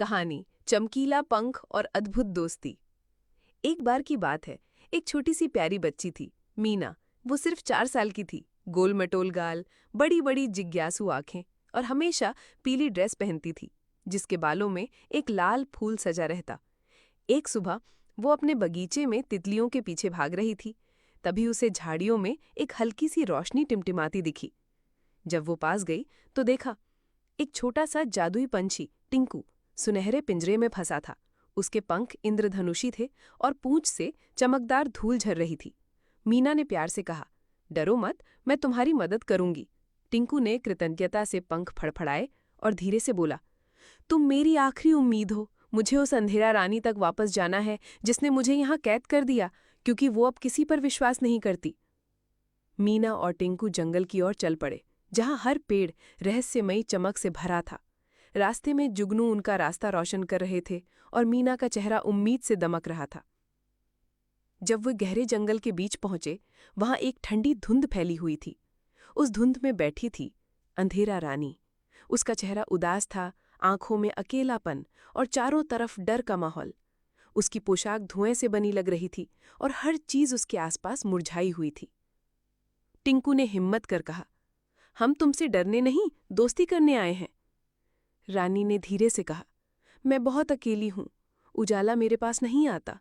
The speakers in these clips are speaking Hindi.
कहानी चमकीला पंख और अद्भुत दोस्ती। एक बार की बात है, एक छोटी सी प्यारी बच्ची थी, मीना। वो सिर्फ 4 साल की थी। गोल मटोल गाल, बड़ी बड़ी जिज्ञासु आंखें और हमेशा पीली ड्रेस पहनती थी, जिसके बालों में एक लाल फूल सजा रहता। एक सुबह वो अपने बगीचे में तितलियों के पीछे भाग रही थी। तभी उसे झाड़ियों में एक हल्की सी रोशनी टिमटिमाती दिखी। जब वो पास गई तो देखा, एक छोटा सा जादुई पंछी टिंकू सुनहरे पिंजरे में फंसा था। उसके पंख इंद्रधनुषी थे और पूंछ से चमकदार धूल झर रही थी। मीना ने प्यार से कहा, डरो मत, मैं तुम्हारी मदद करूंगी। टिंकू ने कृतज्ञता से पंख फड़फड़ाए और धीरे से बोला, तुम मेरी आखिरी उम्मीद हो। मुझे उस अंधेरा रानी तक वापस जाना है जिसने मुझे यहाँ कैद कर दिया, क्योंकि वो अब किसी पर विश्वास नहीं करती। मीना और टिंकू जंगल की ओर चल पड़े, जहाँ हर पेड़ रहस्यमयी चमक से भरा था। रास्ते में जुगनू उनका रास्ता रोशन कर रहे थे और मीना का चेहरा उम्मीद से दमक रहा था। जब वे गहरे जंगल के बीच पहुंचे, वहां एक ठंडी धुंध फैली हुई थी। उस धुंध में बैठी थी अंधेरा रानी। उसका चेहरा उदास था, आंखों में अकेलापन और चारों तरफ डर का माहौल। उसकी पोशाक धुएं से बनी लग रही थी और हर चीज उसके आसपास मुरझाई हुई थी। टिंकू ने हिम्मत कर कहा, हम तुमसे डरने नहीं, दोस्ती करने आए हैं। रानी ने धीरे से कहा, मैं बहुत अकेली हूं, उजाला मेरे पास नहीं आता।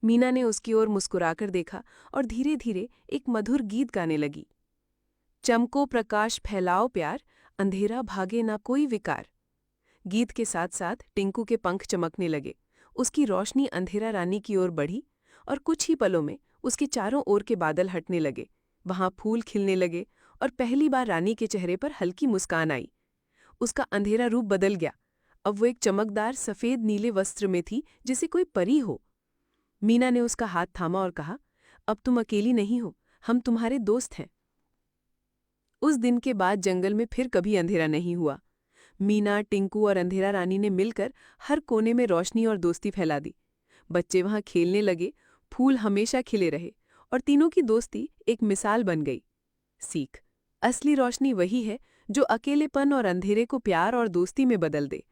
मीना ने उसकी ओर मुस्कुराकर देखा और धीरे धीरे एक मधुर गीत गाने लगी। चमको प्रकाश फैलाओ प्यार, अंधेरा भागे ना कोई विकार। गीत के साथ साथ टिंकू के पंख चमकने लगे। उसकी रोशनी अंधेरा रानी की ओर बढ़ी और कुछ ही पलों में उसके चारों ओर के बादल हटने लगे। वहां फूल खिलने लगे और पहली बार रानी के चेहरे पर हल्की मुस्कान आई। उसका अंधेरा रूप बदल गया। अब वो एक चमकदार सफेद नीले वस्त्र में थी, जैसे कोई परी हो। मीना ने उसका हाथ थामा और कहा, अब तुम अकेली नहीं हो, हम तुम्हारे दोस्त हैं। उस दिन के बाद जंगल में फिर कभी अंधेरा नहीं हुआ। मीना, टिंकू और अंधेरा रानी ने मिलकर हर कोने में रोशनी और दोस्ती फैला दी। बच्चे वहां खेलने लगे, फूल हमेशा खिले रहे और तीनों की दोस्ती एक मिसाल बन गई। सीख, असली रोशनी वही है जो अकेलेपन और अंधेरे को प्यार और दोस्ती में बदल दे।